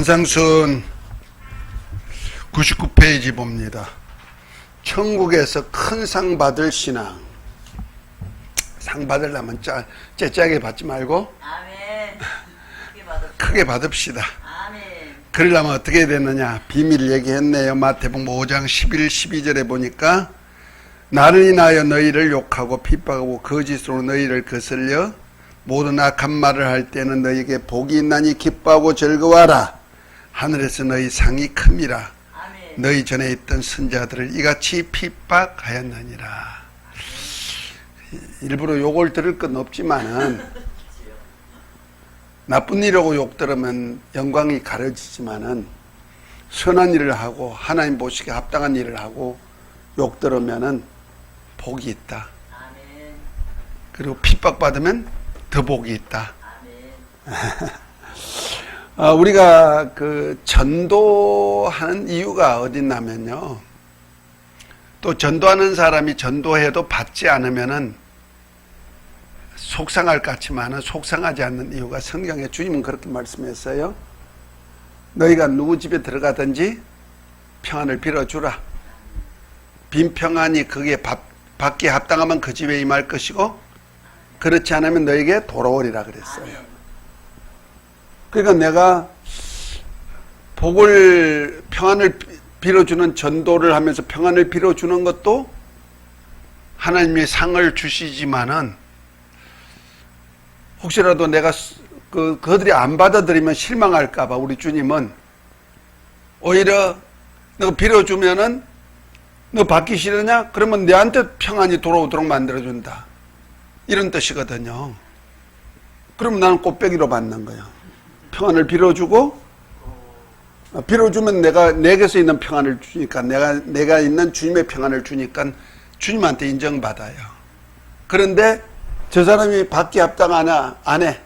산상순 99페이지 봅니다. 천국에서 큰 상 받을 신앙. 상 받으려면 째째하게 받지 말고 아멘. 크게 받읍시다. 아멘. 그러려면 어떻게 되느냐? 비밀 얘기했네요. 마태복음 5장 11, 12절에 보니까 나를 인하여 너희를 욕하고 핍박하고 거짓으로 너희를 거슬려 모든 악한 말을 할 때는 너희에게 복이 있나니 기뻐하고 즐거워하라. 하늘에서 너희 상이 큼이라. 아멘. 너희 전에 있던 선자들을 이같이 핍박하였느니라. 일부러 욕을 들을 건 없지만은 나쁜 일하고 욕 들으면 영광이 가려지지만은 선한 일을 하고 하나님 보시기에 합당한 일을 하고 욕 들으면은 복이 있다. 아멘. 그리고 핍박받으면 더 복이 있다. 아멘. 우리가 그 전도하는 이유가 어딨냐면요. 또 전도하는 사람이 전도해도 받지 않으면은 속상할 것 같지만은 속상하지 않는 이유가 성경에 주님은 그렇게 말씀했어요. 너희가 누구 집에 들어가든지 평안을 빌어주라. 빈 평안이 그게 받기에 합당하면 그 집에 임할 것이고 그렇지 않으면 너에게 돌아오리라 그랬어요. 그러니까 내가 복을 평안을 빌어주는 전도를 하면서 평안을 빌어주는 것도 하나님이 상을 주시지만은 혹시라도 내가 그들이 안 받아들이면 실망할까봐 우리 주님은 오히려 너 빌어주면은 너 받기 싫으냐? 그러면 내한테 평안이 돌아오도록 만들어준다. 이런 뜻이거든요. 그럼 나는 꽃배기로 받는 거야. 평안을 빌어주고, 빌어주면 내게서 있는 평안을 주니까, 내가 있는 주님의 평안을 주니까 주님한테 인정받아요. 그런데 저 사람이 받기 합당하나, 안 해.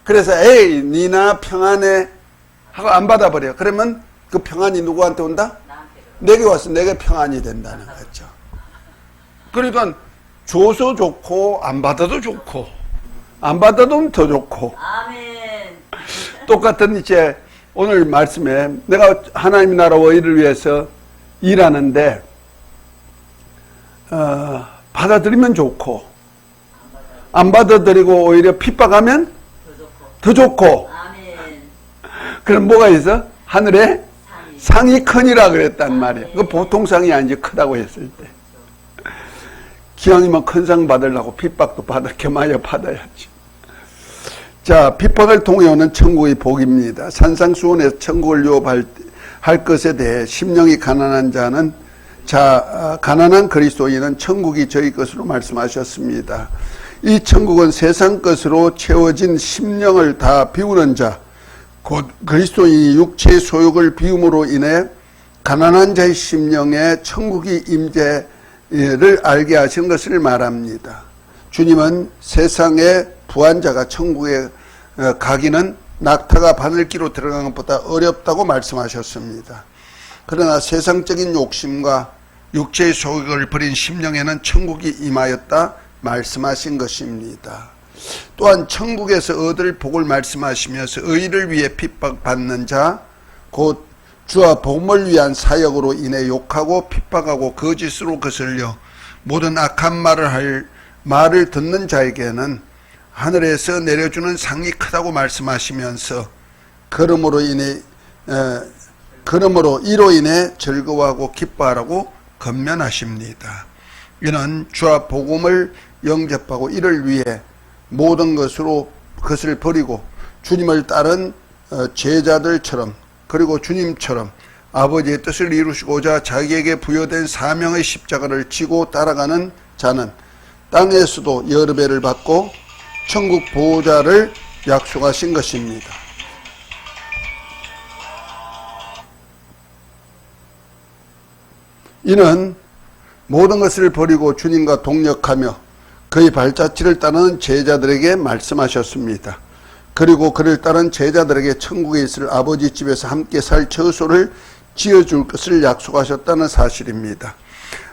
그래서, 에이, 니나 평안해. 하고 안 받아버려. 그러면 그 평안이 누구한테 온다? 내게 와서 내게 평안이 된다는 거죠. 그러니까, 줘서 좋고, 안 받아도 좋고, 안 받아도 더 좋고. 아멘. 똑같은 이제 오늘 말씀에 내가 하나님 나라와 의를 위해서 일하는데, 받아들이면 좋고, 안 받아들이고 오히려 핍박하면 더 좋고. 아멘. 그럼 뭐가 있어? 하늘에 상이 크니라 그랬단 아멘. 말이에요. 그 보통 상이 아니지, 크다고 했을 때. 기왕이면 큰 상 받으려고 핍박도 겸하여 받아야지. 자, 핍박을 통해 오는 천국의 복입니다. 산상수훈에서 천국을 유업할 것에 대해 심령이 가난한 자는 가난한 그리스도인은 천국이 저희 것으로 말씀하셨습니다. 이 천국은 세상 것으로 채워진 심령을 다 비우는 자, 곧 그리스도인이 육체의 소욕을 비움으로 인해 가난한 자의 심령에 천국이 임재를 알게 하신 것을 말합니다. 주님은 세상의 부한 자가 천국에 가기는 낙타가 바늘기로 들어간 것보다 어렵다고 말씀하셨습니다. 그러나 세상적인 욕심과 육체의 소욕을 버린 심령에는 천국이 임하였다 말씀하신 것입니다. 또한 천국에서 얻을 복을 말씀하시면서 의를 위해 핍박받는 자, 곧 주와 복음을 위한 사역으로 인해 욕하고 핍박하고 거짓으로 거슬려 모든 악한 말을 듣는 자에게는 하늘에서 내려주는 상이 크다고 말씀하시면서 그러므로 이로 인해 즐거워하고 기뻐하라고 건면하십니다. 이는 주와 복음을 영접하고 이를 위해 모든 것을 버리고 주님을 따른 제자들처럼 그리고 주님처럼 아버지의 뜻을 이루시고자 자기에게 부여된 사명의 십자가를 지고 따라가는 자는 땅에서도 여러 배를 받고 천국 보호자를 약속하신 것입니다. 이는 모든 것을 버리고 주님과 동력하며 그의 발자취를 따르는 제자들에게 말씀하셨습니다. 그리고 그를 따른 제자들에게 천국에 있을 아버지 집에서 함께 살 처소를 지어줄 것을 약속하셨다는 사실입니다.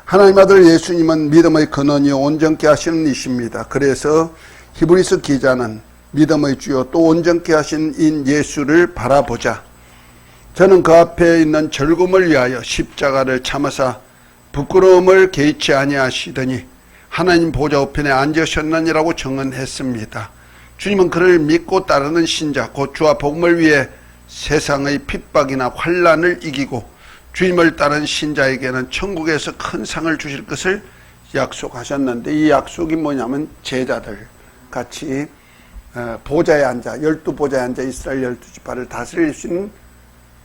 하나님 아들 예수님은 믿음의 근원이요 온전케 하시는 이십니다. 그래서 히브리서 기자는 믿음의 주요 또 온전케 하신 인 예수를 바라보자. 저는 그 앞에 있는 즐거움을 위하여 십자가를 참으사 부끄러움을 개의치 아니하시더니 하나님 보좌 우편에 앉으셨느니라고 증언했습니다. 주님은 그를 믿고 따르는 신자 곧 주와 복음을 위해 세상의 핍박이나 환난을 이기고 주님을 따르는 신자에게는 천국에서 큰 상을 주실 것을 약속하셨는데, 이 약속이 뭐냐면 제자들 같이 보좌에 앉아 12보좌에 앉아 이스라엘 12지파를 다스릴 수 있는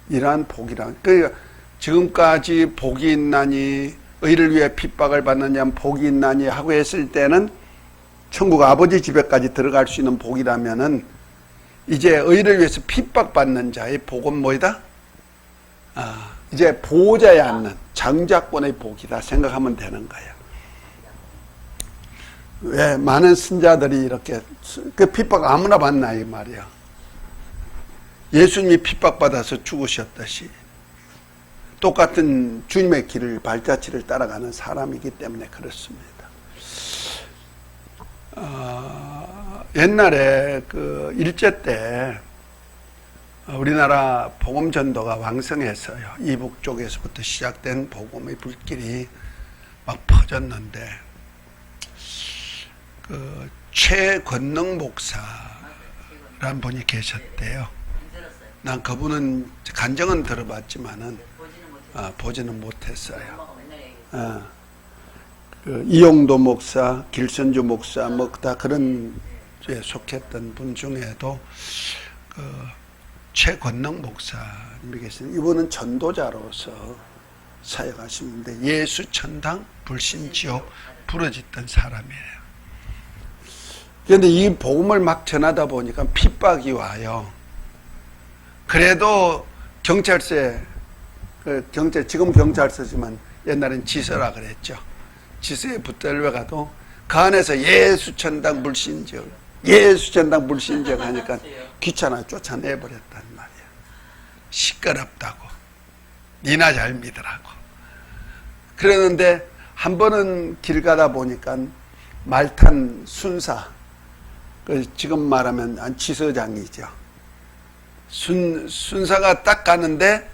이러한 복이라. 그러니까 지금까지 복이 있나니 의를 위해 핍박을 받느냐 복이 있나니 하고 했을 때는 천국 아버지 집에까지 들어갈 수 있는 복이라면은 이제 의를 위해서 핍박받는 자의 복은 뭐이다? 이제 보좌에 앉는 장자권의 복이다 생각하면 되는 거야. 왜 많은 신자들이 이렇게 그 핍박 아무나 받나 이 말이야. 예수님이 핍박받아서 죽으셨듯이 똑같은 주님의 길을 발자취를 따라가는 사람이기 때문에 그렇습니다. 옛날에 그 일제 때 우리나라 복음 전도가 왕성했어요. 이북 쪽에서부터 시작된 복음의 불길이 막 퍼졌는데 그 최권능 목사라는 분이 계셨대요. 난 그분은 간증은 들어봤지만은 보지는 못했어요. 그 이용도 목사, 길선주 목사 뭐 다 그런 에 속했던 분 중에도 그 최권능 목사님이 계시는 이분은 전도자로서 사역하시는데 예수 천당 불신지옥 부러졌던 사람이에요. 그런데 이 복음을 막 전하다 보니까 핍박이 와요. 그래도 경찰서에 지금 경찰서지만 옛날엔 지서라 그랬죠. 지서에 붙들려가도 그 안에서 예수 천당 불신지옥 예수 천당 불신지옥 하니까 귀찮아 쫓아내버렸단 말이야. 시끄럽다고 니나 잘 믿으라고. 그러는데 한 번은 길 가다 보니까 말탄 순사, 지금 말하면 지서장이죠. 순사가 딱 가는데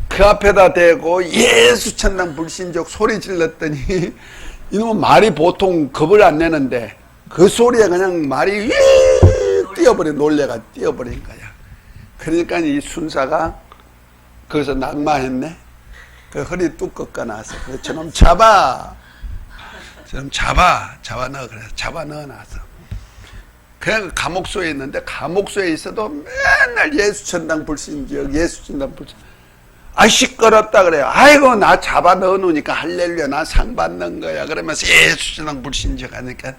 그 앞에다 대고 예수 천당 불신지옥 소리 질렀더니 이놈은 말이 보통 겁을 안 내는데 그 소리에 그냥 말이 놀래가 뛰어버린 거야. 그러니까 이 순사가 거기서 낙마했네. 그 허리 뚝 꺾어놔서 그래 저놈 잡아 넣어. 그래 잡아 넣어놔서 그냥 감옥소에 있는데 감옥소에 있어도 맨날 예수 천당 불신지옥 예수 천당 불신지옥. 시끄럽다 그래요. 아이고 나 잡아 넣어놓으니까 할렐루야 나 상 받는 거야 그러면서 예수 천당 불신지옥 하니까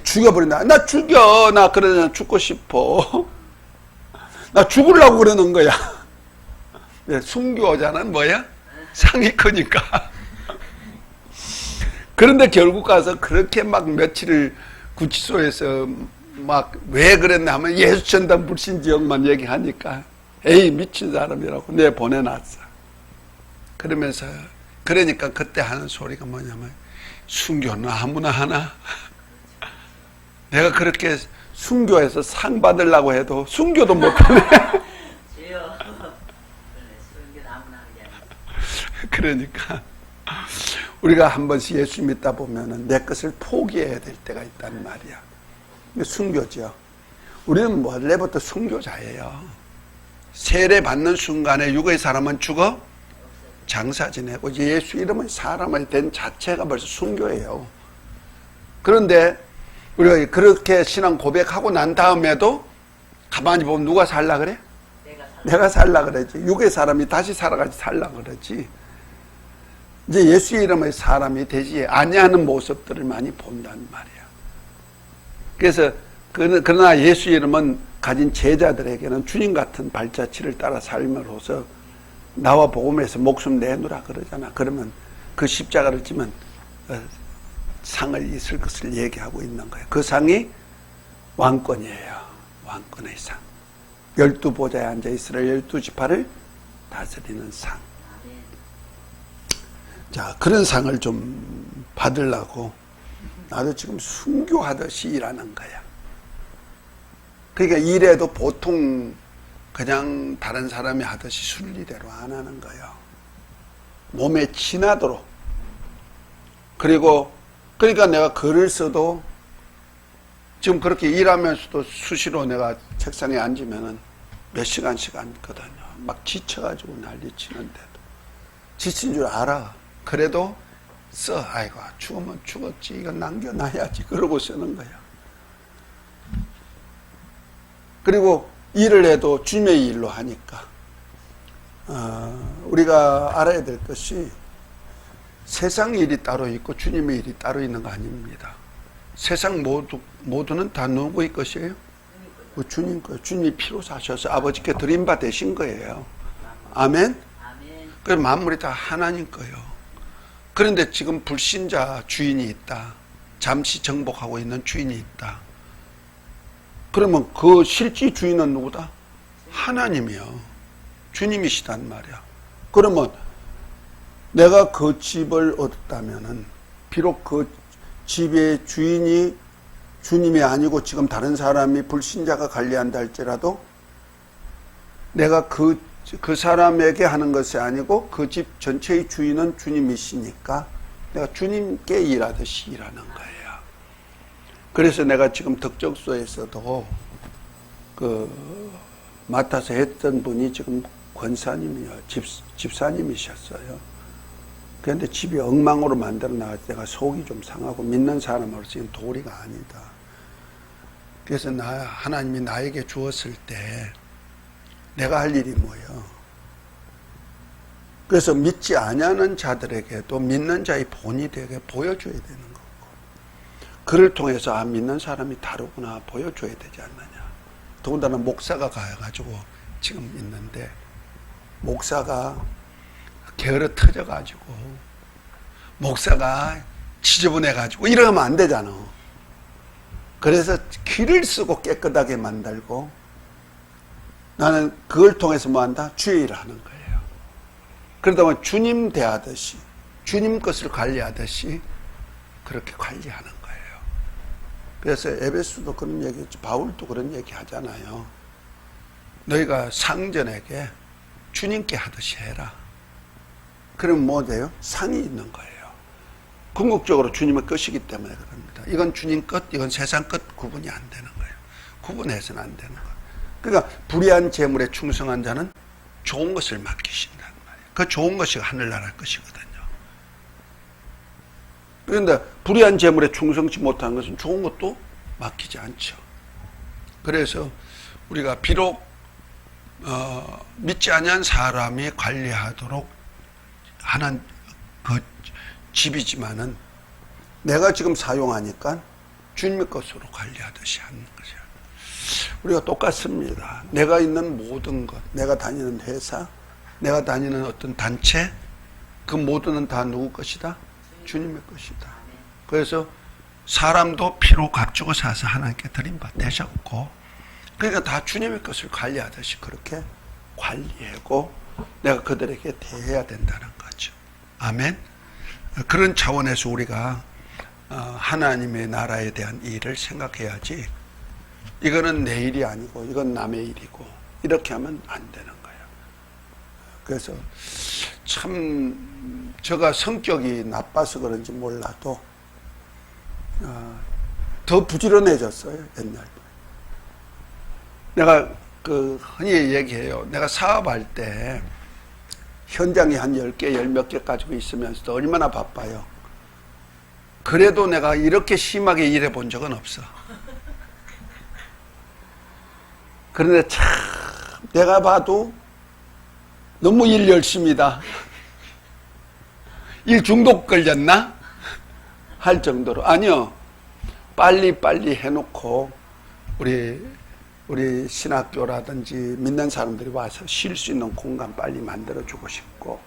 죽여버린다. 나 죽여. 나 그러냐 죽고 싶어. 나 죽으려고 그러는 거야. 순교자는 뭐야? 상이 크니까. 그런데 결국 가서 그렇게 막 며칠을 구치소에서 막 왜 그랬나 하면 예수 천당 불신지옥만 얘기하니까 에이 미친 사람이라고 내보내놨어. 그러면서 그러니까 그때 하는 소리가 뭐냐면 순교는 아무나 하나? 내가 그렇게 순교해서 상 받으려고 해도 순교도 못하네. 그러니까 우리가 한 번씩 예수 믿다 보면은 내 것을 포기해야 될 때가 있단 말이야. 순교죠. 우리는 원래부터 순교자예요. 세례 받는 순간에 육의 사람은 죽어 장사 지내고 이제 예수 이름의 사람이 된 자체가 벌써 순교예요. 그런데 우리가 그렇게 신앙 고백하고 난 다음에도 가만히 보면 누가 살라 그래? 내가 살라 그러지. 육의 사람이 다시 살아가지 살라 그러지. 이제 예수 이름의 사람이 되지 아니하는 모습들을 많이 본단 말이야. 그래서 그러나 예수 이름은 가진 제자들에게는 주님 같은 발자취를 따라 삶으로써 나와 복음에서 목숨 내놓으라 그러잖아. 그러면 그 십자가를 지면 상을 있을 것을 얘기하고 있는 거예요. 그 상이 왕권이에요. 왕권의 상. 12보좌에 앉아 이스라엘 12지파를 다스리는 상. 자, 그런 상을 좀 받으려고 나도 지금 순교하듯이 일하는 거야. 그러니까 일해도 보통 그냥 다른 사람이 하듯이 순리대로 안 하는 거예요. 몸에 지나도록. 그러니까 내가 글을 써도 지금 그렇게 일하면서도 수시로 내가 책상에 앉으면은 몇 시간씩 앉거든요. 막 지쳐가지고 난리치는데도. 지친 줄 알아. 그래도 써. 아이고, 죽으면 죽었지. 이거 남겨놔야지. 그러고 쓰는 거야. 그리고 일을 해도 주님의 일로 하니까. 우리가 알아야 될 것이 세상 일이 따로 있고 주님의 일이 따로 있는 거 아닙니다. 세상 모두는 다 누구의 것이에요? 주님 거예요. 주님이 피로 사셔서 아버지께 드린 바 되신 거예요. 아멘? 그래서 만물이 다 하나님 거예요. 그런데 지금 불신자 주인이 있다. 잠시 정복하고 있는 주인이 있다. 그러면 그 실제 주인은 누구다? 하나님이요. 주님이시단 말이야. 그러면 내가 그 집을 얻었다면은 비록 그 집의 주인이 주님이 아니고 지금 다른 사람이 불신자가 관리한다 할지라도 내가 그 사람에게 하는 것이 아니고 그 집 전체의 주인은 주님이시니까 내가 주님께 일하듯이 일하는 거예요. 그래서 내가 지금 덕적소에서도 맡아서 했던 분이 지금 권사님이요. 집사님이셨어요. 그런데 집이 엉망으로 만들어 나갈 때 내가 속이 좀 상하고 믿는 사람으로서 이건 도리가 아니다. 그래서 하나님이 나에게 주었을 때 내가 할 일이 뭐예요? 그래서 믿지 아니하는 자들에게도 믿는 자의 본이 되게 보여줘야 되는 거고, 그를 통해서 믿는 사람이 다르구나 보여줘야 되지 않느냐. 더군다나 목사가 가가지고 지금 있는데 목사가 게으르 터져가지고 목사가 지저분해가지고 이러면 안 되잖아. 그래서 귀를 쓰고 깨끗하게 만들고 나는 그걸 통해서 뭐 한다? 주의 일을 하는 거예요. 그러다 보면 주님 대하듯이 주님 것을 관리하듯이 그렇게 관리하는 거예요. 그래서 에베소도 그런 얘기했지, 바울도 그런 얘기 하잖아요. 너희가 상전에게 주님께 하듯이 해라. 그러면 뭐 돼요? 상이 있는 거예요. 궁극적으로 주님의 것이기 때문에 그럽니다. 이건 주님 것, 이건 세상 것 구분이 안 되는 거예요. 구분해서는 안 되는 거예요. 그러니까 불의한 재물에 충성한 자는 좋은 것을 맡기신단 말이에요. 그 좋은 것이 하늘나라 것이거든요. 그런데 불의한 재물에 충성치 못한 것은 좋은 것도 맡기지 않죠. 그래서 우리가 비록 믿지 아니한 사람이 관리하도록 하는 그 집이지만은 내가 지금 사용하니까 주님의 것으로 관리하듯이 하는 것이야. 우리가 똑같습니다. 내가 있는 모든 것, 내가 다니는 회사, 내가 다니는 어떤 단체, 그 모두는 다 누구 것이다? 주님의 것이다. 그래서 사람도 피로 값주고 사서 하나님께 드린 바 되셨고, 그러니까 다 주님의 것을 관리하듯이 그렇게 관리하고 내가 그들에게 대해야 된다는 거죠. 아멘. 그런 차원에서 우리가 하나님의 나라에 대한 일을 생각해야지, 이거는 내 일이 아니고 이건 남의 일이고 이렇게 하면 안 되는 거예요. 그래서 참 제가 성격이 나빠서 그런지 몰라도 더 부지런해졌어요. 옛날보다. 내가 흔히 얘기해요. 내가 사업할 때 현장이 한 10개, 10몇 개 가지고 있으면서도 얼마나 바빠요. 그래도 내가 이렇게 심하게 일해 본 적은 없어. 그런데 참 내가 봐도 너무 일 열심히다. 일 중독 걸렸나? 할 정도로. 아니요. 빨리 해놓고 우리 신학교라든지 믿는 사람들이 와서 쉴 수 있는 공간 빨리 만들어주고 싶고,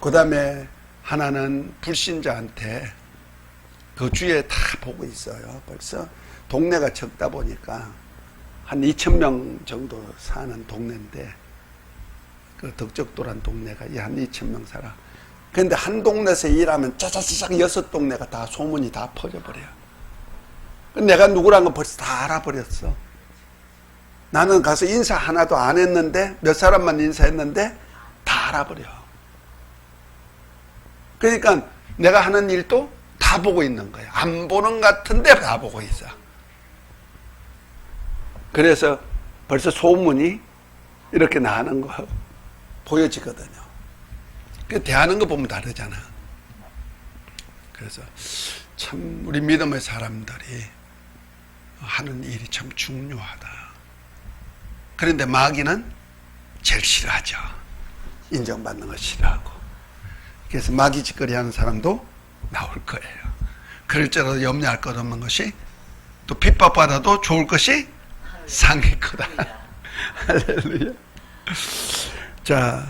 그 다음에 하나는 불신자한테 그 주위에 다 보고 있어요. 벌써 동네가 적다 보니까 한 2,000명 정도 사는 동네인데, 그 덕적도란 동네가 한 2,000명 살아. 그런데 한 동네에서 일하면 짜자자작 6동네가 다 소문이 다 퍼져버려요. 내가 누구란 거 벌써 다 알아버렸어. 나는 가서 인사 하나도 안 했는데, 몇 사람만 인사했는데 다 알아버려. 그러니까 내가 하는 일도 다 보고 있는 거야. 안 보는 것 같은데 다 보고 있어. 그래서 벌써 소문이 이렇게 나는 거 보여지거든요. 그 대하는 거 보면 다르잖아. 그래서 참 우리 믿음의 사람들이 하는 일이 참 중요하다. 그런데 마귀는 제일 싫어하죠. 인정받는 걸 싫어하고. 그래서 마귀 짓거리 하는 사람도 나올 거예요. 그럴지라도 염려할 것 없는 것이, 또 핍박받아도 좋을 것이 상일 거다. 할렐루야. 자,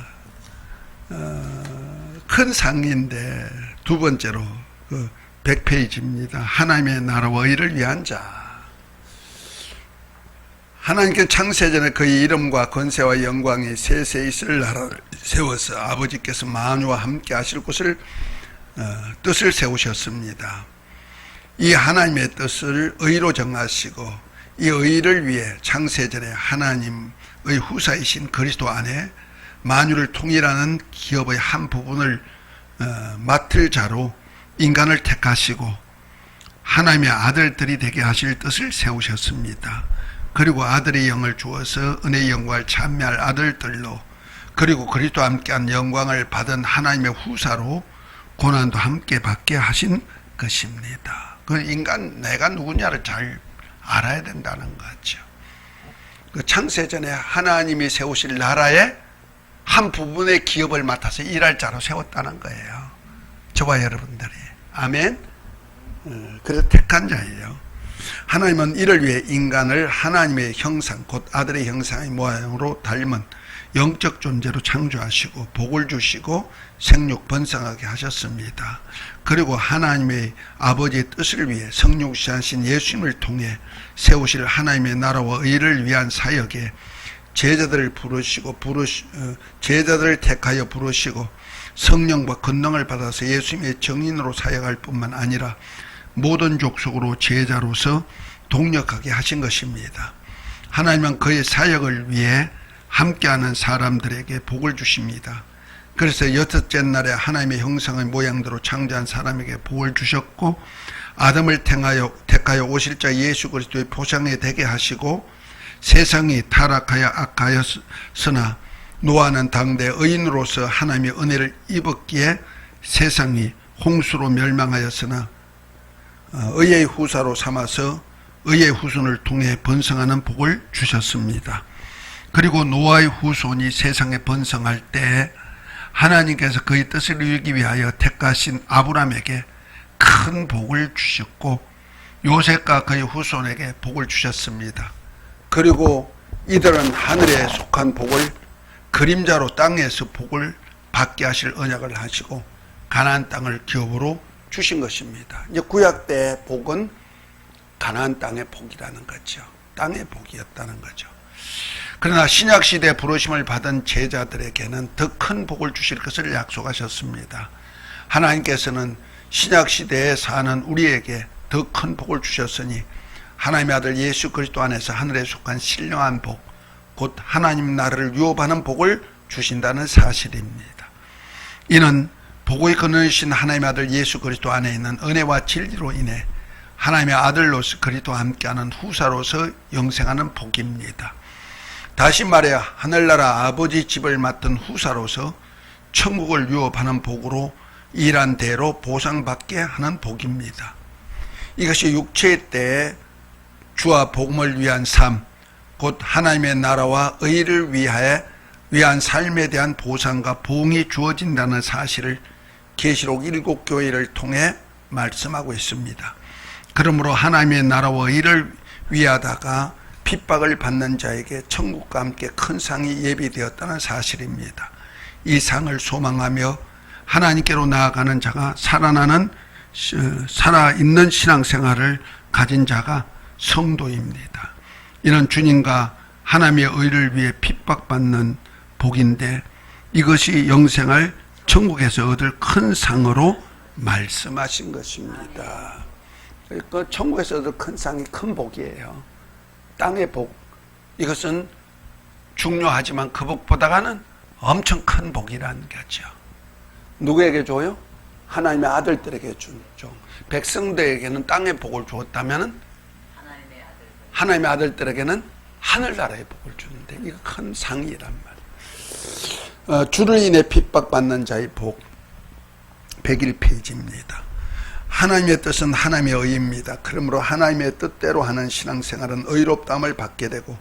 큰 상인데 두 번째로 100페이지입니다. 하나님의 나라와 의를 위한 자. 하나님께서 창세전에 그의 이름과 권세와 영광이 세세 있을 나라를 세워서 아버지께서 만유와 함께 하실 것을 뜻을 세우셨습니다. 이 하나님의 뜻을 의로 정하시고 이 의를 위해 창세전에 하나님의 후사이신 그리스도 안에 만유를 통일하는 기업의 한 부분을 맡을 자로 인간을 택하시고 하나님의 아들들이 되게 하실 뜻을 세우셨습니다. 그리고 아들의 영을 주어서 은혜의 영광을 찬미할 아들들로, 그리고 그리스도와 함께한 영광을 받은 하나님의 후사로 고난도 함께 받게 하신 것입니다. 그 인간, 내가 누구냐를 잘 알아야 된다는 거죠. 그 창세전에 하나님이 세우실 나라의 한 부분의 기업을 맡아서 일할 자로 세웠다는 거예요. 저와 여러분들이. 아멘. 그래서 택한 자예요. 하나님은 이를 위해 인간을 하나님의 형상, 곧 아들의 형상의 모양으로 닮은 영적 존재로 창조하시고 복을 주시고 생육 번성하게 하셨습니다. 그리고 하나님의 아버지의 뜻을 위해 성육신하신 예수님을 통해 세우실 하나님의 나라와 의를 위한 사역에 제자들을 제자들을 택하여 부르시고 성령과 권능을 받아서 예수님의 증인으로 사역할 뿐만 아니라 모든 족속으로 제자로서 동력하게 하신 것입니다. 하나님은 그의 사역을 위해 함께하는 사람들에게 복을 주십니다. 그래서 여섯째 날에 하나님의 형상의 모양대로 창조한 사람에게 복을 주셨고, 아담을 택하여 오실 자 예수 그리스도의 표상이 되게 하시고, 세상이 타락하여 악하였으나 노아는 당대 의인으로서 하나님의 은혜를 입었기에 세상이 홍수로 멸망하였으나 의의 후사로 삼아서 의의 후손을 통해 번성하는 복을 주셨습니다. 그리고 노아의 후손이 세상에 번성할 때 하나님께서 그의 뜻을 이루기 위하여 택하신 아브라함에게 큰 복을 주셨고 요셉과 그의 후손에게 복을 주셨습니다. 그리고 이들은 하늘에 속한 복을 그림자로 땅에서 복을 받게 하실 언약을 하시고 가나안 땅을 기업으로 주신 것입니다. 이제 구약 때 복은 가나안 땅의 복이라는 거죠. 땅의 복이었다는 거죠. 그러나 신약 시대 부르심을 받은 제자들에게는 더 큰 복을 주실 것을 약속하셨습니다. 하나님께서는 신약 시대에 사는 우리에게 더 큰 복을 주셨으니 하나님의 아들 예수 그리스도 안에서 하늘에 속한 신령한 복, 곧 하나님 나라를 유업하는 복을 주신다는 사실입니다. 이는 복의 근원이신 하나님의 아들 예수 그리스도 안에 있는 은혜와 진리로 인해 하나님의 아들로서 그리스도와 함께하는 후사로서 영생하는 복입니다. 다시 말해 하늘나라 아버지 집을 맡은 후사로서 천국을 유업하는 복으로 일한 대로 보상받게 하는 복입니다. 이것이 육체의 때에 주와 복음을 위한 삶, 곧 하나님의 나라와 의를 위한 삶에 대한 보상과 보응이 주어진다는 사실을 계시록 7교회를 통해 말씀하고 있습니다. 그러므로 하나님의 나라와 의를 위하다가 핍박을 받는 자에게 천국과 함께 큰 상이 예비되었다는 사실입니다. 이 상을 소망하며 하나님께로 나아가는 자가 살아있는 신앙생활을 가진 자가 성도입니다. 이는 주님과 하나님의 의를 위해 핍박받는 복인데 이것이 영생을 천국에서 얻을 큰 상으로 말씀하신 것입니다. 그 천국에서 얻을 큰 상이 큰 복이에요. 땅의 복, 이것은 중요하지만 그 복보다는 엄청 큰 복이라는 거죠. 누구에게 줘요? 하나님의 아들들에게 줘. 백성들에게는 땅의 복을 주었다면 하나님의 아들들에게는 하늘나라의 복을 주는데 이거 큰 상이란 말이에요. 주를 인해 핍박받는 자의 복 101페이지입니다. 하나님의 뜻은 하나님의 의입니다. 그러므로 하나님의 뜻대로 하는 신앙생활은 의롭다함을 받게 되고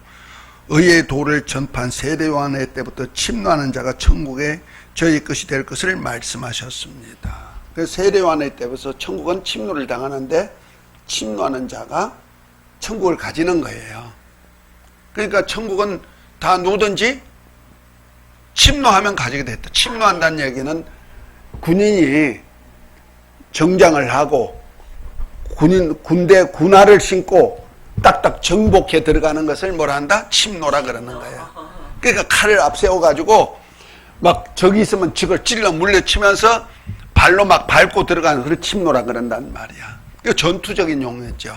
의의 도를 전파한 세례 요한의 때부터 침노하는 자가 천국에 저희 것이 될 것을 말씀하셨습니다. 그래서 세례 요한의 때부터 천국은 침노를 당하는데 침노하는 자가 천국을 가지는 거예요. 그러니까 천국은 다 누구든지 침노하면 가지게 됐다. 침노한다는 얘기는 군인이 정장을 하고 군대 군화를 신고 딱딱 정복해 들어가는 것을 뭐라 한다? 침노라 그러는 거예요. 그러니까 칼을 앞세워가지고 막 저기 있으면 저걸 찔러 물려치면서 발로 막 밟고 들어가는 그걸 침노라 그런단 말이야. 이거 전투적인 용어죠.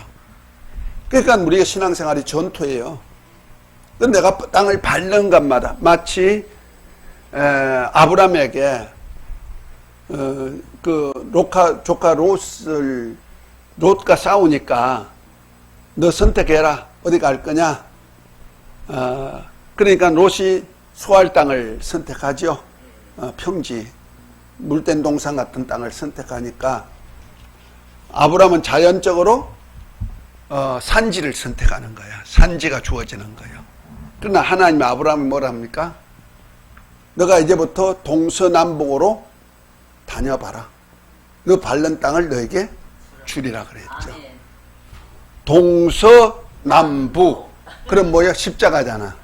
그러니까 우리가 신앙생활이 전투예요. 내가 땅을 밟는 것마다 마치 아브라함에게 그 조카 롯과 싸우니까 너 선택해라. 어디 갈 거냐? 그러니까 롯이 소할 땅을 선택하죠. 평지, 물된 동산 같은 땅을 선택하니까 아브라함은 자연적으로 산지를 선택하는 거야. 산지가 주어지는 거예요. 그러나 하나님이 아브라함이 뭐라 합니까? 너가 이제부터 동서남북으로 다녀봐라. 너 밟는 땅을 너에게 주리라 그랬죠. 동서남북. 그럼 뭐야? 십자가잖아.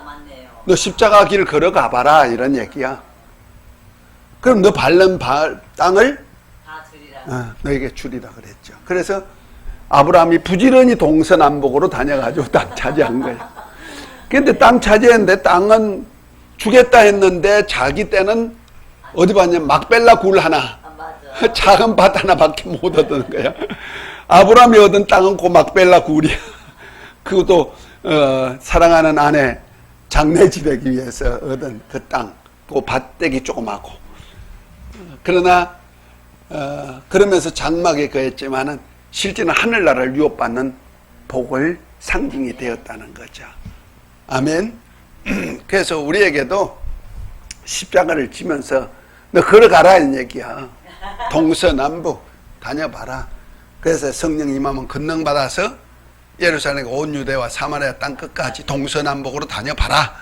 맞네요. 너 십자가 길 걸어가 봐라 이런 얘기야. 그럼 너 밟는 땅을 다 주리라. 너에게 주리라 그랬죠. 그래서 아브라함이 부지런히 동서남북으로 다녀가지고 땅 차지한 거예요. 근데 땅 차지했는데 땅은 주겠다 했는데 자기 때는 어디 봤냐면 막벨라 굴 하나, 맞아. 작은 밭 하나밖에 못 얻은 거야. 아브라함이 얻은 땅은 그 막벨라 굴이야. 그것도 사랑하는 아내 장래 지내기 위해서 얻은 그 땅, 그 밭대기 조그마고. 그러나 그러면서 장막에 거했지만은 실제는 하늘나라를 유업받는 복을 상징이 되었다는 거죠. 아멘. 그래서 우리에게도 십자가를 지면서 너 걸어가라 이 얘기야. 동서남북 다녀봐라. 그래서 성령 임하면 권능받아서 예루살렘 온 유대와 사마리아 땅 끝까지 동서남북으로 다녀봐라.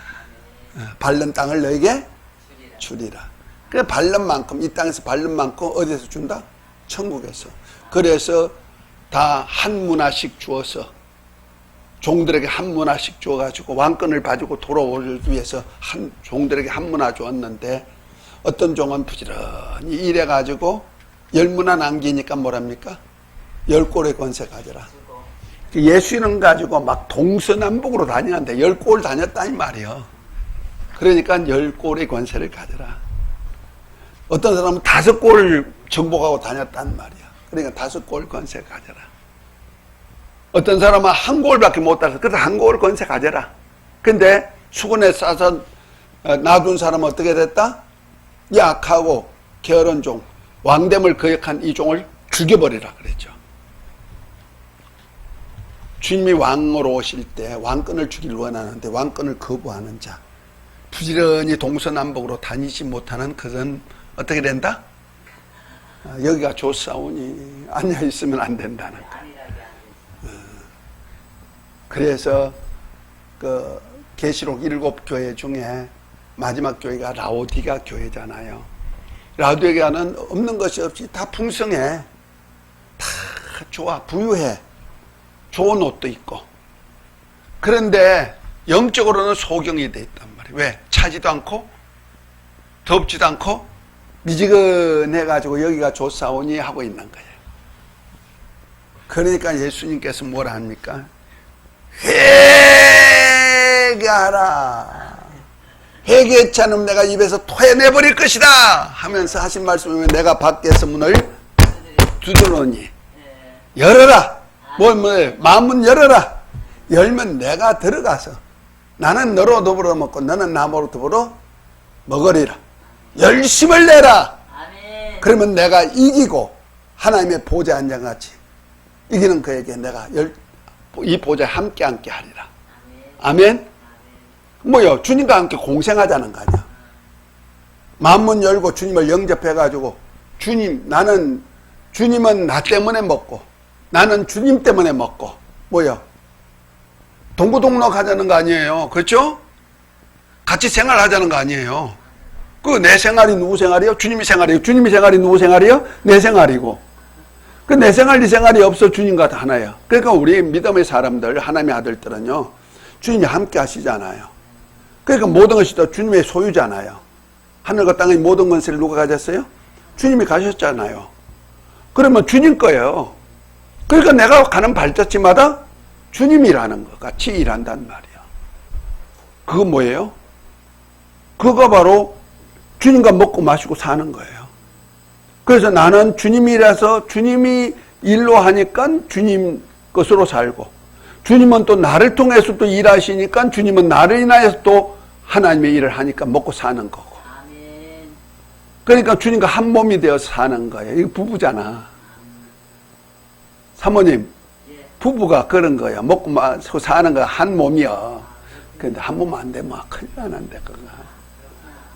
밟는 땅을 너에게 주리라. 그 밟는 만큼 이 땅에서 밟는 만큼 어디에서 준다? 천국에서. 그래서 다 한 문화씩 주어서 종들에게 한 문화씩 주어가지고 왕권을 봐주고 돌아오기 위해서 종들에게 한 문화 주었는데 어떤 종은 부지런히 일해가지고 10문화 남기니까 뭐랍니까? 10골의 권세 가져라. 예수는 가지고 막 동서남북으로 다니는데 10골 다녔다 이 말이요. 그러니까 10골의 권세를 가져라. 어떤 사람은 5골 정복하고 다녔단 말이야. 그러니까 5골 권세 가져라. 어떤 사람은 1골밖에 못 따서 그래서 1골 권세 가져라. 근데 수건에 싸서 놔둔 사람은 어떻게 됐다? 약하고 게으른 종, 왕됨을 거역한 이 종을 죽여버리라 그랬죠. 주님이 왕으로 오실 때 왕권을 주기를 원하는데 왕권을 거부하는 자, 부지런히 동서남북으로 다니지 못하는 그는 어떻게 된다? 여기가 좋사오니 앉아있으면 안 된다는 거예요. 그래서 그 계시록 7교회 중에 마지막 교회가 라오디가 교회잖아요. 라오디가는 없는 것이 없이 다 풍성해. 다 좋아, 부유해. 좋은 옷도 있고. 그런데 영적으로는 소경이 돼 있단 말이에요. 왜? 차지도 않고 덥지도 않고 미지근해가지고 여기가 좋사오니 하고 있는 거예요. 그러니까 예수님께서 뭐라 합니까? 회개하라. 회개치 않으면 내가 입에서 토해내버릴 것이다 하면서 하신 말씀이면 내가 밖에서 문을 두드러니 열어라. 뭐예요? 마음문 열어라. 열면 내가 들어가서 나는 너로 더불어 먹고 너는 나무로 더불어 먹으리라. 열심을 내라. 아멘. 그러면 내가 이기고 하나님의 보좌에 앉아같이 이기는 그에게 내가 이 보좌에 함께 하리라. 아멘. 아멘. 뭐요? 주님과 함께 공생하자는 거 아니야. 마음문 열고 주님을 영접해가지고 주님은 나 때문에 먹고 나는 주님 때문에 먹고 뭐요? 동고동락 하자는 거 아니에요. 그렇죠? 같이 생활하자는 거 아니에요. 그 내 생활이 누구 생활이요? 주님이 생활이요. 주님이 생활이 누구 생활이요? 내 생활이고. 그 내 생활, 네 생활이 없어 주님과 하나예요. 그러니까 우리 믿음의 사람들, 하나님의 아들들은요, 주님이 함께 하시잖아요. 그러니까 모든 것이 다 주님의 소유잖아요. 하늘과 땅의 모든 것을 누가 가졌어요? 주님이 가셨잖아요. 그러면 주님 거예요. 그러니까 내가 가는 발자취마다 주님이 일하는 것 같이 일한단 말이야. 그거 뭐예요? 그거 바로 주님과 먹고 마시고 사는 거예요. 그래서 나는 주님이라서 주님이 일로 하니까 주님 것으로 살고, 주님은 또 나를 통해서 또 일하시니까 주님은 나를 인하여서 또 하나님의 일을 하니까 먹고 사는 거고. 아멘. 그러니까 주님과 한 몸이 되어서 사는 거예요. 이거 부부잖아. 사모님, 예. 부부가 그런 거야. 먹고 마시고 사는 거 한 몸이야. 근데 한 몸 안 되면 큰일 나는데, 그거.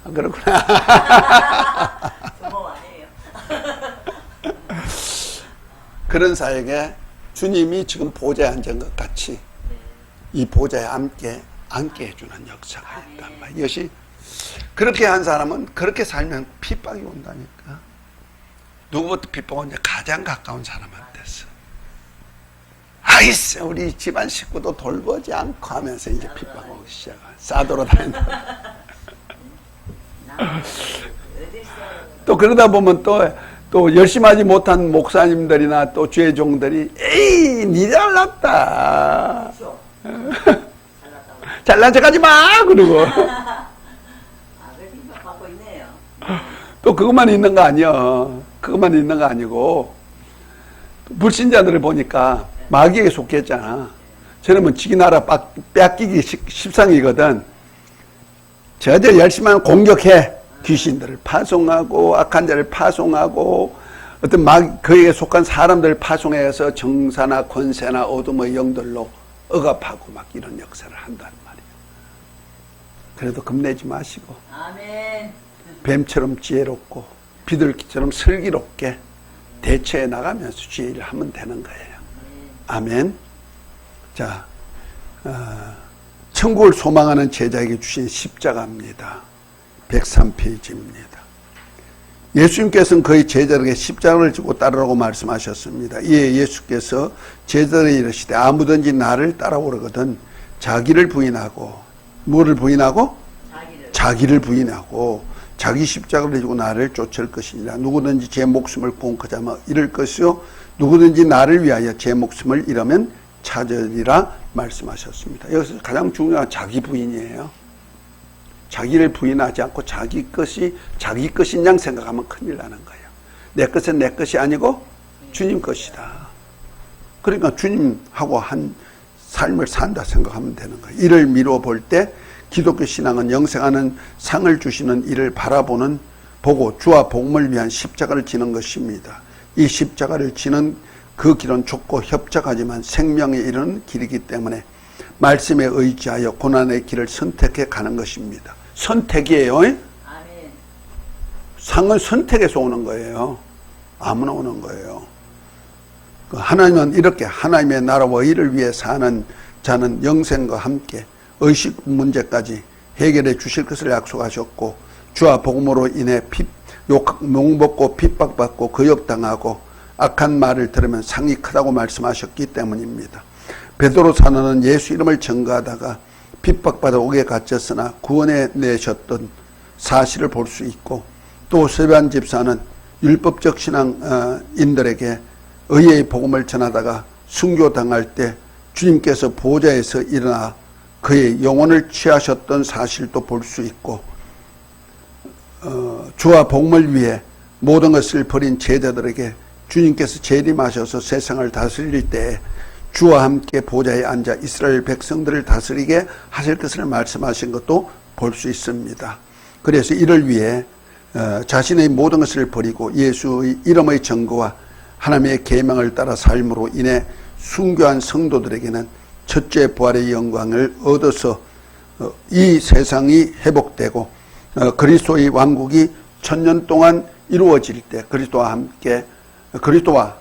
아, 그렇구나. 부모 아니에요. 그런 사에게 주님이 지금 보좌에 앉은 것 같이 이 보좌에 앉게 해주는 역사가 있단 말이야. 이것이 그렇게 한 사람은 그렇게 살면 핍박이 온다니까. 누구부터 핍박 오냐? 가장 가까운 사람한테서. 아이씨, 우리 집안 식구도 돌보지 않고 하면서 이제 핍박 오기 시작하. 싸돌아 다닌다. 또 그러다 보면 또 열심히 하지 못한 목사님들이나 또 주의종들이 에이, 니 잘났다. 잘난 척 하지 마! 그러고. 아, 그 핍박 받고 있네요. 또 그것만 있는 거 아니야. 그것만 있는 거 아니고, 불신자들을 보니까 마귀에게 속했잖아. 저러면 지기 나라 뺏기기 십상이거든. 저저 열심히 하면 공격해. 귀신들을 파송하고, 악한 자를 파송하고, 어떤 그에게 속한 사람들을 파송해서 정사나 권세나 어둠의 영들로 억압하고 막 이런 역사를 한단 말이에요. 그래도 겁내지 마시고, 아멘. 뱀처럼 지혜롭고, 비둘기처럼 슬기롭게 대처해 나가면서 주의 일을 하면 되는 거예요. 아멘. 자, 천국을 소망하는 제자에게 주신 십자가입니다. 103페이지입니다. 예수님께서는 그의 제자에게 십자가를 지고 따르라고 말씀하셨습니다. 이에 예수께서 제자들에게 이르시되 아무든지 나를 따라오려거든 자기를 부인하고, 뭐를 부인하고? 자기를 부인하고 자기 십자가를 지고 나를 쫓을 것이니라. 누구든지 제 목숨을 구원하고자 하면 잃을 것이요 누구든지 나를 위하여 제 목숨을 잃으면 찾으리라 말씀하셨습니다. 여기서 가장 중요한 자기 부인이에요. 자기를 부인하지 않고 자기 것인 양 생각하면 큰일 나는 거예요. 내 것은 내 것이 아니고 주님 것이다. 그러니까 주님하고 한 삶을 산다 생각하면 되는 거예요. 이를 미루어 볼 때 기독교 신앙은 영생하는 상을 주시는 이를 보고 주와 복음을 위한 십자가를 지는 것입니다. 이 십자가를 지는 그 길은 좁고 협착하지만 생명에 이르는 길이기 때문에 말씀에 의지하여 고난의 길을 선택해 가는 것입니다. 선택이에요. 아멘. 상은 선택에서 오는 거예요. 아무나 오는 거예요. 하나님은 이렇게 하나님의 나라와 의를 위해 사는 자는 영생과 함께 의식 문제까지 해결해 주실 것을 약속하셨고, 주와 복음으로 인해 욕먹고 핍박받고 거역당하고 악한 말을 들으면 상이 크다고 말씀하셨기 때문입니다. 베드로 사도는 예수 이름을 전가하다가 핍박받아 옥에 갇혔으나 구원해 내셨던 사실을 볼 수 있고, 또 스데반 집사는 율법적 신앙인들에게 의의 복음을 전하다가 순교당할 때 주님께서 보좌에서 일어나 그의 영혼을 취하셨던 사실도 볼 수 있고, 주와 복음을 위해 모든 것을 버린 제자들에게 주님께서 재림하셔서 세상을 다스릴 때 주와 함께 보좌에 앉아 이스라엘 백성들을 다스리게 하실 것을 말씀하신 것도 볼 수 있습니다. 그래서 이를 위해 자신의 모든 것을 버리고 예수의 이름의 증거와 하나님의 계명을 따라 삶으로 인해 순교한 성도들에게는 첫째 부활의 영광을 얻어서 이 세상이 회복되고 그리스도의 왕국이 1000년 동안 이루어질 때 그리스도와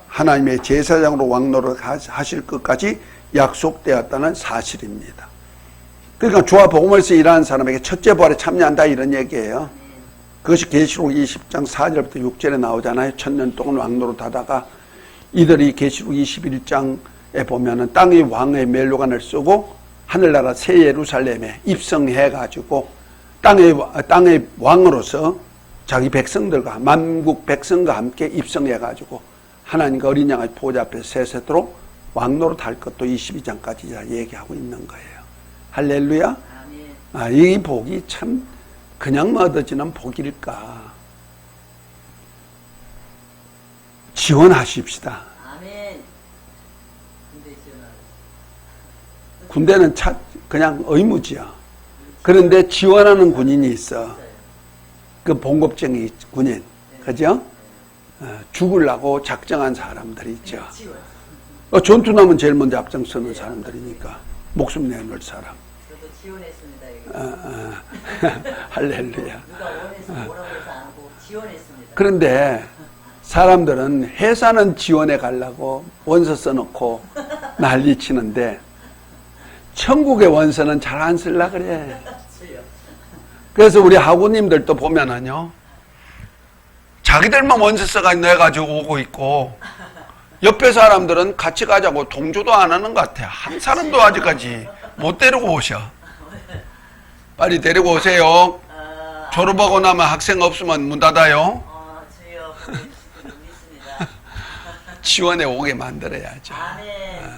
하나님의 제사장으로 왕노릇 하실 것까지 약속되었다는 사실입니다. 그러니까 주와 복음에서 일하는 사람에게 첫째 부활에 참여한다 이런 얘기예요. 그것이 계시록 20장 4절부터 6절에 나오잖아요. 1000년 동안 왕노릇 하다가 이들이 계시록 21장에 보면은 땅의 왕의 멸류관을 쓰고 하늘나라 새 예루살렘에 입성해가지고 땅의 왕으로서 자기 백성들과 만국 백성과 함께 입성해가지고 하나님과 어린 양의 보좌 앞에 세세도록 왕노릇 할 것도 22장까지 얘기하고 있는 거예요. 할렐루야. 이 복이 참 그냥 얻어지는 복일까? 지원하십시다. 아멘. 군대는 그냥 의무지야. 그런데 지원하는 군인이 있어. 그 봉급쟁이 군인. 그죠? 죽으려고 작정한 사람들이 있죠. 전투 나면 제일 먼저 앞장서는 사람들이니까. 목숨 내놓을 사람. 저도 지원했습니다. 할렐루야. 누가 원해서 뭐라고 해서 안 하고 지원했습니다. 그런데 사람들은 회사는 지원해 가려고 원서 써놓고 난리 치는데 천국의 원서는 잘 안 쓰려 그래. 그래서 우리 학우님들도 보면은요, 자기들만 원서 써가지고 내가지고 오고 있고 옆에 사람들은 같이 가자고 동조도 안 하는 것 같아. 한 사람도 아직까지 못 데리고 오셔. 빨리 데리고 오세요. 졸업하고 나면 학생 없으면 문 닫아요. 주여, 믿습니다. 지원해 오게 만들어야죠. 아멘.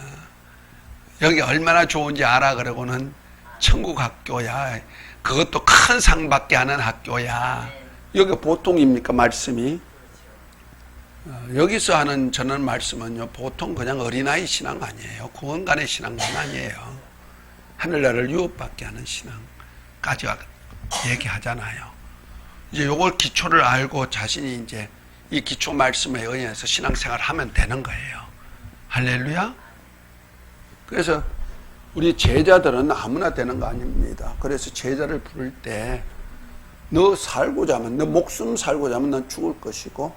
여기 얼마나 좋은지 알아. 그러고는 천국 학교야. 그것도 큰 상 받게 하는 학교야. 여기 보통입니까 말씀이? 여기서 하는 저는 말씀은요, 보통 그냥 어린아이 신앙 아니에요. 구원간의 신앙만 아니에요. 하늘나라를 유업받게 하는 신앙까지 얘기하잖아요. 이제 요걸 기초를 알고 자신이 이제 이 기초 말씀에 의해서 신앙생활을 하면 되는 거예요. 할렐루야? 그래서 우리 제자들은 아무나 되는 거 아닙니다. 그래서 제자를 부를 때 너 살고자 하면, 너 목숨 살고자 하면 넌 죽을 것이고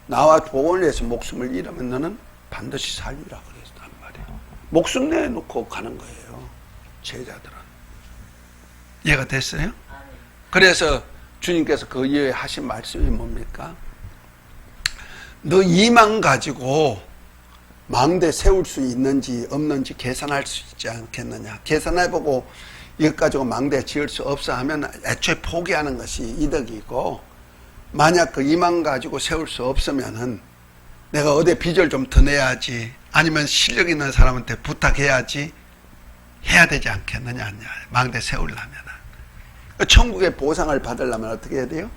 나와 복음을 위해서 목숨을 잃으면 너는 반드시 살리라 그랬단 말이에요. 목숨 내놓고 가는 거예요. 제자들은. 이해가 됐어요? 그래서 주님께서 그 이후에 하신 말씀이 뭡니까? 너 이만 가지고 망대 세울 수 있는지 없는지 계산할 수 있지 않겠느냐. 계산해보고 이것 가지고 망대 지을 수 없어 하면 애초에 포기하는 것이 이득이고, 만약 그 이만 가지고 세울 수 없으면은 내가 어디 빚을 좀 더 내야지, 아니면 실력 있는 사람한테 부탁해야지 해야 되지 않겠느냐. 망대 세우려면. 천국의 보상을 받으려면 어떻게 해야 돼요?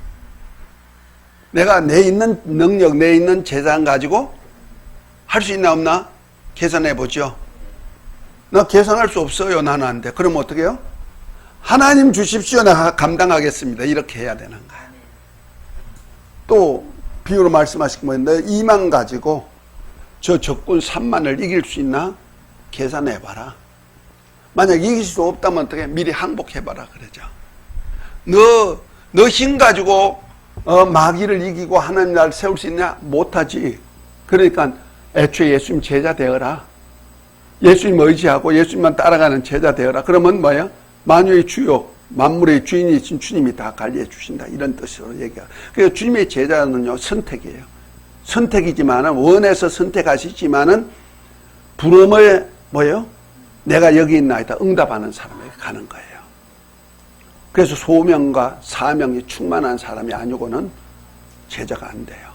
내가 내 있는 능력, 내 있는 재산 가지고 할 수 있나 없나? 계산해 보죠. 나 계산할 수 없어요. 나는 안 돼. 그럼 어떻게 해요? 하나님 주십시오. 내가 감당하겠습니다. 이렇게 해야 되는 거예요. 또 비유로 말씀하신 건데 2만 가지고 저 적군 3만을 이길 수 있나? 계산해 봐라. 만약 이길 수 없다면 어떻게 해? 미리 항복해 봐라 그러죠. 너 힘 가지고 마귀를 이기고 하나님 나라를 세울 수 있냐? 못하지. 그러니까 애초에 예수님 제자 되어라. 예수님 의지하고 예수님만 따라가는 제자 되어라. 그러면 뭐야? 만유의 주요, 만물의 주인이신 주님이 다 관리해 주신다. 이런 뜻으로 얘기해요. 그래서 주님의 제자는요, 선택이에요. 선택이지만은, 원해서 선택하시지만은, 부름을 뭐예요? 내가 여기 있나이다. 응답하는 사람에게 가는 거예요. 그래서 소명과 사명이 충만한 사람이 아니고는 제자가 안 돼요.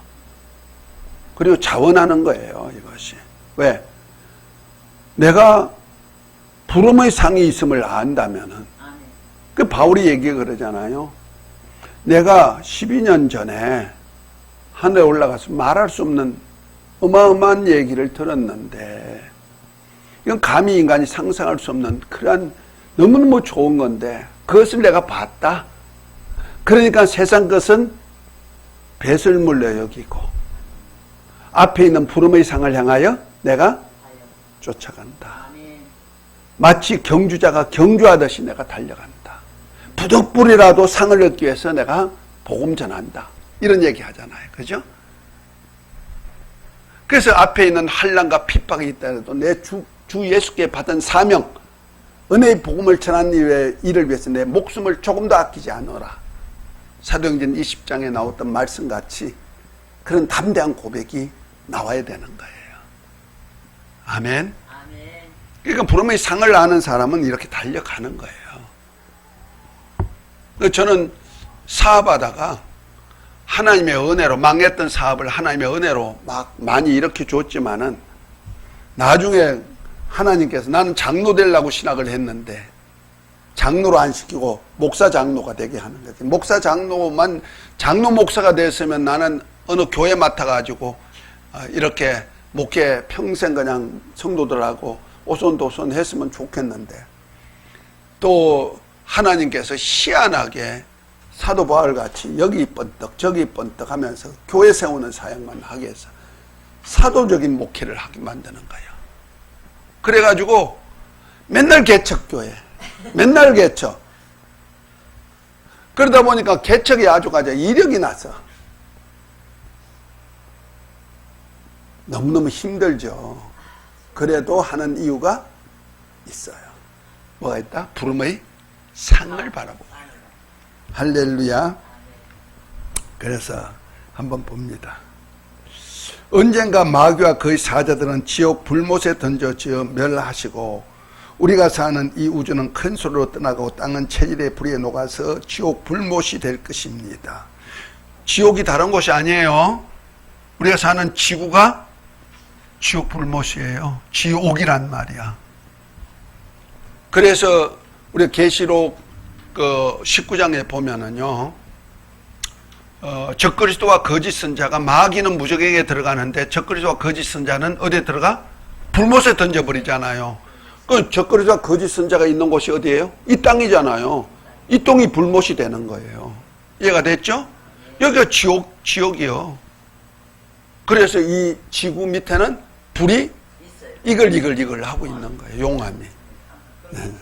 그리고 자원하는 거예요, 이것이. 왜? 내가 부름의 상이 있음을 안다면은, 그 바울이 얘기가 그러잖아요. 내가 12년 전에 하늘에 올라가서 말할 수 없는 어마어마한 얘기를 들었는데, 이건 감히 인간이 상상할 수 없는 그러한 너무너무 좋은 건데 그것을 내가 봤다. 그러니까 세상 것은 배설물로 여기고 앞에 있는 부름의 상을 향하여 내가 쫓아간다. 아멘. 마치 경주자가 경주하듯이 내가 달려간다. 부득불이라도 상을 얻기 위해서 내가 복음 전한다. 이런 얘기 하잖아요. 그죠? 그래서 앞에 있는 환난과 핍박이 있다해도 내 주 예수께 받은 사명, 은혜의 복음을 전하는 일을 위해서 내 목숨을 조금도 아끼지 않으라. 사도행전 20장에 나왔던 말씀같이 그런 담대한 고백이 나와야 되는 거예요. 아멘. 아멘. 그러니까 부름의 상을 아는 사람은 이렇게 달려가는 거예요. 저는 사업하다가 하나님의 은혜로 망했던 사업을 하나님의 은혜로 막 많이 일으켜 줬지만은 나중에 하나님께서 나는 장로 되려고 신학을 했는데 장로로 안 시키고 목사 장로가 되게 하는 거예요. 목사 장로만 장로 목사가 됐으면 나는 어느 교회 맡아가지고 이렇게 목회 평생 그냥 성도들하고 오손도손 했으면 좋겠는데 또 하나님께서 희한하게 사도 바울같이 여기 번떡 저기 번떡 하면서 교회 세우는 사역만 하게 해서 사도적인 목회를 하게 만드는 거예요. 그래가지고 맨날 개척교회 맨날 개척 그러다 보니까 개척이 아주 가자 이력이 나서 너무너무 힘들죠. 그래도 하는 이유가 있어요. 뭐가 있다? 부름의 상을 바라보고. 할렐루야. 그래서 한번 봅니다. 언젠가 마귀와 그의 사자들은 지옥 불못에 던져지어 멸하시고 우리가 사는 이 우주는 큰 소리로 떠나고 땅은 체질의 불에 녹아서 지옥 불못이 될 것입니다. 지옥이 다른 곳이 아니에요. 우리가 사는 지구가 지옥 불못이에요. 지옥이란 말이야. 그래서 우리 계시록 19장에 보면은요, 적그리스도와 거짓 선자가 마귀는 무적에게 들어가는데 적그리스도와 거짓 선자는 어디에 들어가? 불못에 던져버리잖아요. 그 적그리스도와 거짓 선자가 있는 곳이 어디예요? 이 땅이잖아요. 이 땅이 불못이 되는 거예요. 이해가 됐죠? 여기가 지옥이요. 그래서 이 지구 밑에는 불이 이글 하고 있는 거예요. 용암이. 네.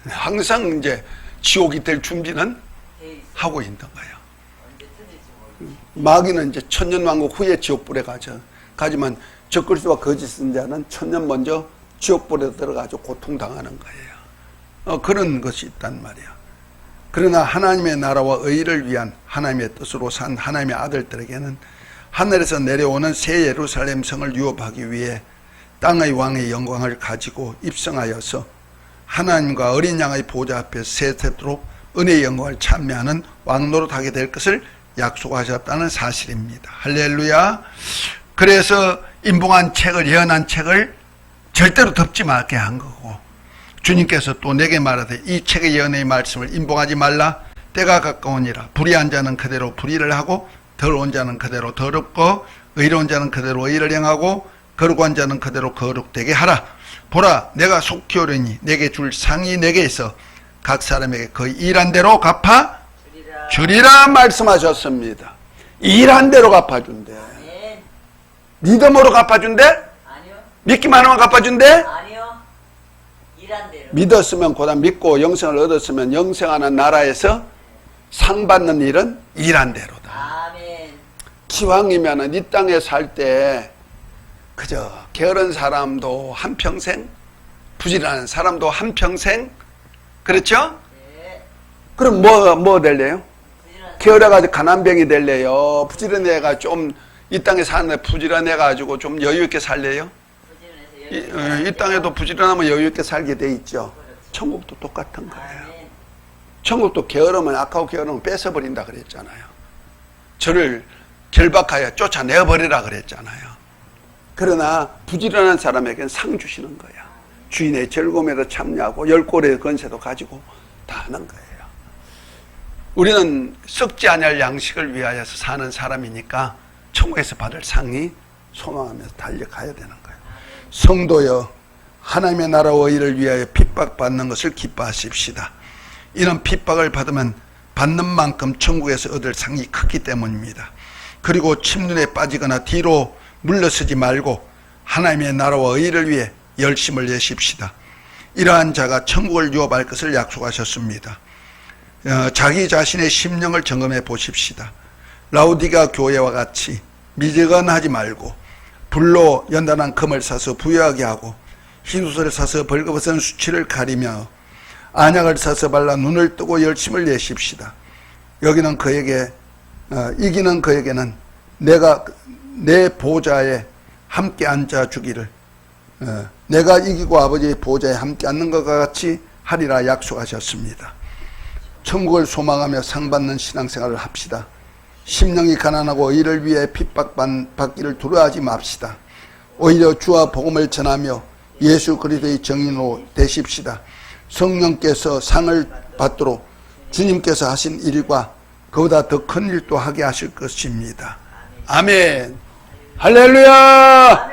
항상 이제 지옥이 될 준비는 하고 있는 거예요. 마귀는 이제 천년왕국 후에 지옥불에 가지만 적그리스도와 거짓 선자는 천년 먼저 지옥불에 들어가서 고통당하는 거예요. 그런 것이 있단 말이에요. 그러나 하나님의 나라와 의를 위한 하나님의 뜻으로 산 하나님의 아들들에게는 하늘에서 내려오는 새 예루살렘 성을 유업하기 위해 땅의 왕의 영광을 가지고 입성하여서 하나님과 어린 양의 보좌 앞에 세세토록 은혜의 영광을 찬미하는 왕노릇하게 될 것을 약속하셨다는 사실입니다. 할렐루야. 그래서 인봉한 책을 예언한 책을 절대로 덮지 말게 한 거고 주님께서 또 내게 말하되 이 책의 예언의 말씀을 인봉하지 말라. 때가 가까우니라. 불의한 자는 그대로 불의를 하고 더러운 자는 그대로 더럽고 의로운 자는 그대로 의를 행하고 거룩한 자는 그대로 거룩되게 하라. 보라 내가 속히 오려니 내게 줄 상이 내게 있어 각 사람에게 그 일한 대로 갚아 주리라 말씀하셨습니다. 일한 대로 갚아준대. 아멘. 믿음으로 갚아준대? 아니요. 믿기만 하면 갚아준대? 아니요. 일한 대로. 믿었으면 보다 믿고 영생을 얻었으면 영생하는 나라에서 상 받는 일은 일한 대로다. 아멘. 기왕이면은 이 땅에 살 때 그저 게으른 사람도 한평생, 부지런한 사람도 한평생, 그렇죠? 네. 그럼 뭐 될래요? 게으러가지고 가난병이 될래요? 부지런해가 좀 이 땅에 사는데 부지런해가지고 좀 여유 있게 살래요? 이 땅에도 부지런하면 여유 있게 살게 돼 있죠. 천국도 똑같은 거예요. 천국도 게으르면 아까워 게으르면 뺏어버린다 그랬잖아요. 저를 결박하여 쫓아내버리라 그랬잖아요. 그러나 부지런한 사람에게는 상 주시는 거야. 주인의 즐거움에도 참여하고 열골의 건세도 가지고 다 하는 거예요. 우리는 썩지 아니할 양식을 위하여서 사는 사람이니까 천국에서 받을 상이 소망하면서 달려가야 되는 거예요. 성도여, 하나님의 나라와 의를 위하여 핍박받는 것을 기뻐하십시다. 이런 핍박을 받으면 받는 만큼 천국에서 얻을 상이 크기 때문입니다. 그리고 침륜에 빠지거나 뒤로 물러서지 말고 하나님의 나라와 의를 위해 열심을 내십시다. 이러한 자가 천국을 유업할 것을 약속하셨습니다. 자기 자신의 심령을 점검해 보십시다. 라우디가 교회와 같이 미지근하지 말고 불로 연단한 금을 사서 부유하게 하고 흰옷을 사서 벌거벗은 수치를 가리며 안약을 사서 발라 눈을 뜨고 열심을 내십시다. 여기는 그에게 이기는 그에게는 내가 내 보좌에 함께 앉아 주기를 내가 이기고 아버지의 보좌에 함께 앉는 것과 같이 하리라 약속하셨습니다. 천국을 소망하며 상받는 신앙생활을 합시다. 심령이 가난하고 의를 위해 핍박받기를 두려워하지 맙시다. 오히려 주와 복음을 전하며 예수 그리스도의 정인으로 되십시다. 성령께서 상을 받도록 주님께서 하신 일과 그보다 더 큰 일도 하게 하실 것입니다. 아멘. 할렐루야.